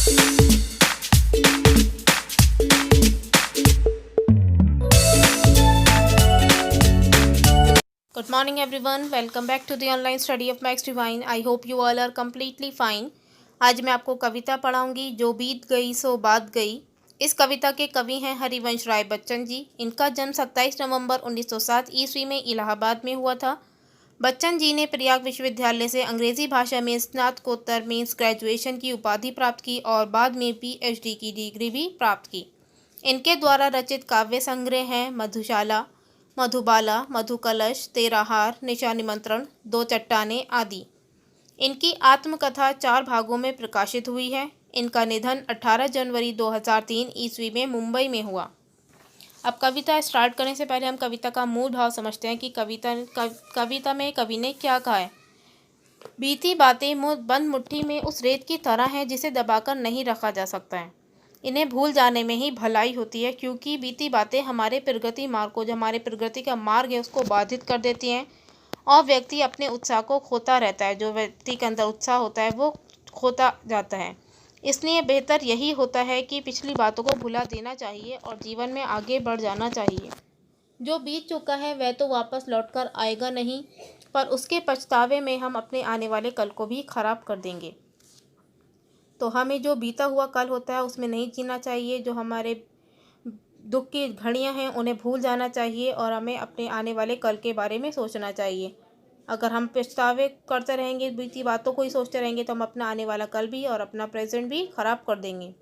Good morning everyone. Welcome back to the online study of Max Divine. I hope you all are completely fine. आज मैं आपको कविता पढ़ाऊंगी जो बीत गई सो बात गई। इस कविता के कवि हैं हरिवंश राय बच्चन जी। इनका जन्म 27 नवंबर 1907 ईस्वी में इलाहाबाद में हुआ था। बच्चन जी ने प्रयाग विश्वविद्यालय से अंग्रेज़ी भाषा में स्नातकोत्तर मीन्स ग्रेजुएशन की उपाधि प्राप्त की और बाद में PhD की डिग्री भी प्राप्त की। इनके द्वारा रचित काव्य संग्रह हैं मधुशाला, मधुबाला, मधुकलश, तेरा हार, निशा निमंत्रण, दो चट्टानें आदि। इनकी आत्मकथा 4 भागों में प्रकाशित हुई है। इनका निधन 18 जनवरी 2003 ईस्वी में मुंबई में हुआ। अब कविता स्टार्ट करने से पहले हम कविता का मूल भाव समझते हैं कि कविता में कवि ने क्या कहा है। बीती बातें बंद मुट्ठी में उस रेत की तरह हैं जिसे दबाकर नहीं रखा जा सकता है। इन्हें भूल जाने में ही भलाई होती है, क्योंकि बीती बातें हमारे प्रगति मार्ग को, जो हमारे प्रगति का मार्ग है, उसको बाधित कर देती हैं और व्यक्ति अपने उत्साह को खोता रहता है। जो व्यक्ति के अंदर उत्साह होता है वो खोता जाता है। इसलिए बेहतर यही होता है कि पिछली बातों को भुला देना चाहिए और जीवन में आगे बढ़ जाना चाहिए। जो बीत चुका है वह तो वापस लौटकर आएगा नहीं, पर उसके पछतावे में हम अपने आने वाले कल को भी खराब कर देंगे। तो हमें जो बीता हुआ कल होता है उसमें नहीं जीना चाहिए। जो हमारे दुख की घड़ियां हैं उन्हें भूल जाना चाहिए और हमें अपने आने वाले कल के बारे में सोचना चाहिए। अगर हम पछतावे करते रहेंगे, बीती बातों को ही सोचते रहेंगे, तो हम अपना आने वाला कल भी और अपना प्रेजेंट भी खराब कर देंगे।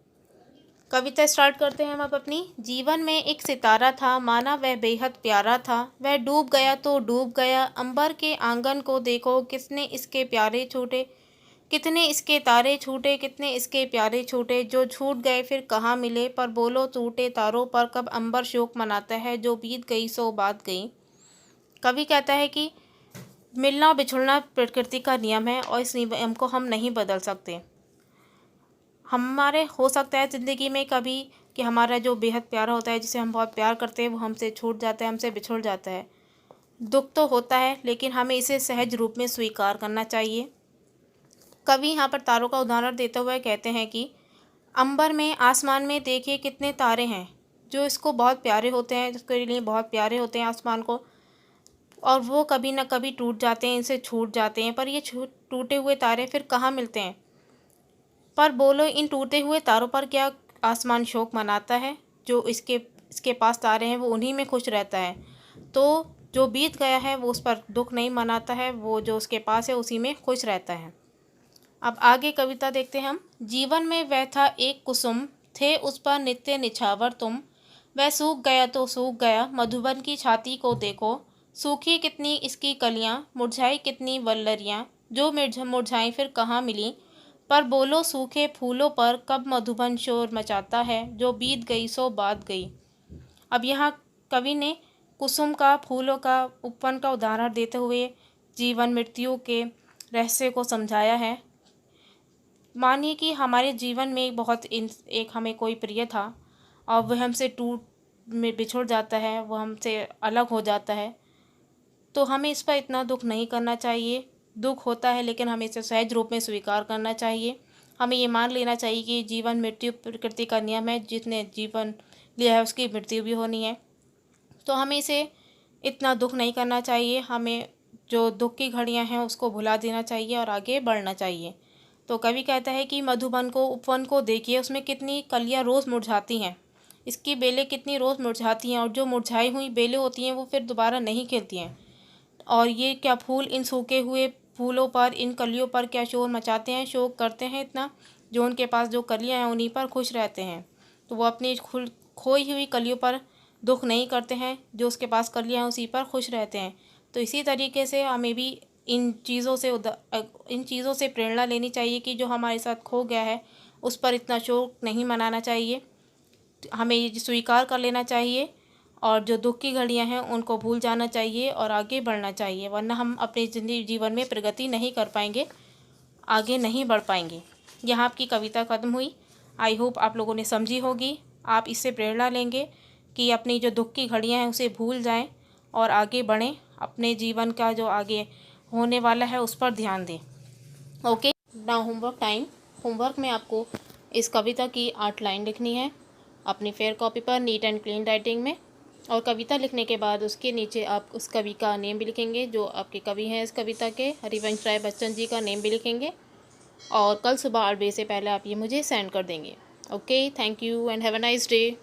कविता स्टार्ट करते हैं हम अब अपनी। जीवन में एक सितारा था, माना वह बेहद प्यारा था। वह डूब गया तो डूब गया, अंबर के आंगन को देखो, किसने इसके प्यारे छूटे, कितने इसके तारे छूटे, कितने इसके प्यारे छूटे। जो छूट गए फिर कहाँ मिले, पर बोलो टूटे तारों पर कब अंबर शोक मनाता है। जो बीत गई सो बात गई। कवि कहता है कि मिलना बिछुड़ना प्रकृति का नियम है और इस नियम को हम नहीं बदल सकते। हमारे हो सकता है ज़िंदगी में कभी कि हमारा जो बेहद प्यारा होता है, जिसे हम बहुत प्यार करते हैं, वो हमसे छूट जाता है, हमसे बिछुड़ जाता है। दुख तो होता है, लेकिन हमें इसे सहज रूप में स्वीकार करना चाहिए। कवि यहाँ पर तारों का उदाहरण देते हुए कहते हैं कि अंबर में, आसमान में देखिए कितने तारे हैं जो इसको बहुत प्यारे होते हैं, जिसके लिए बहुत प्यारे होते हैं आसमान को, और वो कभी ना कभी टूट जाते हैं, इनसे छूट जाते हैं। पर ये टूटे हुए तारे फिर कहाँ मिलते हैं। पर बोलो इन टूटे हुए तारों पर क्या आसमान शोक मनाता है। जो इसके पास तारे हैं वो उन्हीं में खुश रहता है। तो जो बीत गया है वो उस पर दुख नहीं मनाता है, वो जो उसके पास है उसी में खुश रहता है। अब आगे कविता देखते हैं हम। जीवन में वह था एक कुसुम, थे उस पर नित्य निछावर तुम। वह सूख गया तो सूख गया, मधुबन की छाती को देखो, सूखी कितनी इसकी कलियां, मुरझाई कितनी वल्लरियां। जो मुरझाई फिर कहाँ मिली, पर बोलो सूखे फूलों पर कब मधुबन शोर मचाता है। जो बीत गई सो बात गई। अब यहाँ कवि ने कुसुम का, फूलों का, उपवन का उदाहरण देते हुए जीवन मृत्यु के रहस्य को समझाया है। मानिए कि हमारे जीवन में एक हमें कोई प्रिय था और वह हमसे बिछुड़ जाता है, वो हमसे अलग हो जाता है, तो हमें इस पर इतना दुख नहीं करना चाहिए। दुख होता है लेकिन हमें इसे सहज रूप में स्वीकार करना चाहिए। हमें ये मान लेना चाहिए कि जीवन मृत्यु प्रकृति का नियम है, जिसने जीवन लिया है उसकी मृत्यु भी होनी है। तो हमें इसे इतना दुख नहीं करना चाहिए। हमें जो दुख की घड़ियां हैं उसको भुला देना चाहिए और आगे बढ़ना चाहिए। तो कवि कहता है कि मधुबन को, उपवन को देखिए, उसमें कितनी कलियां रोज़ मुरझाती हैं, इसकी बेलें कितनी रोज़ मुरझाती हैं, और जो मुरझाई हुई बेलें होती हैं वो फिर दोबारा नहीं खिलती हैं। और ये क्या फूल इन सूखे हुए फूलों पर, इन कलियों पर क्या शोर मचाते हैं, शोक करते हैं इतना। जो उनके पास जो कलियां हैं उन्हीं पर खुश रहते हैं, तो वो अपनी खोई हुई कलियों पर दुख नहीं करते हैं, जो उसके पास कलियां हैं उसी पर खुश रहते हैं। तो इसी तरीके से हमें भी इन चीज़ों से प्रेरणा लेनी चाहिए कि जो हमारे साथ खो गया है उस पर इतना शोक नहीं मनाना चाहिए। हमें ये स्वीकार कर लेना चाहिए और जो दुख की घड़ियां हैं उनको भूल जाना चाहिए और आगे बढ़ना चाहिए, वरना हम अपने जीवन में प्रगति नहीं कर पाएंगे, आगे नहीं बढ़ पाएंगे। यहाँ आपकी कविता ख़त्म हुई। आई होप आप लोगों ने समझी होगी। आप इससे प्रेरणा लेंगे कि अपनी जो दुख की घड़ियां हैं उसे भूल जाएं और आगे बढ़ें, अपने जीवन का जो आगे होने वाला है उस पर ध्यान दें। Okay, now homework time. Homework में आपको इस कविता की 8 लाइन लिखनी है अपनी फेयर कॉपी पर नीट एंड क्लीन राइटिंग में। और कविता लिखने के बाद उसके नीचे आप उस कवि का नेम भी लिखेंगे, जो आपके कवि हैं इस कविता के, हरिवंश राय बच्चन जी का नेम भी लिखेंगे। और कल सुबह 8 बजे से पहले आप ये मुझे सेंड कर देंगे। Okay, thank you and have a nice day.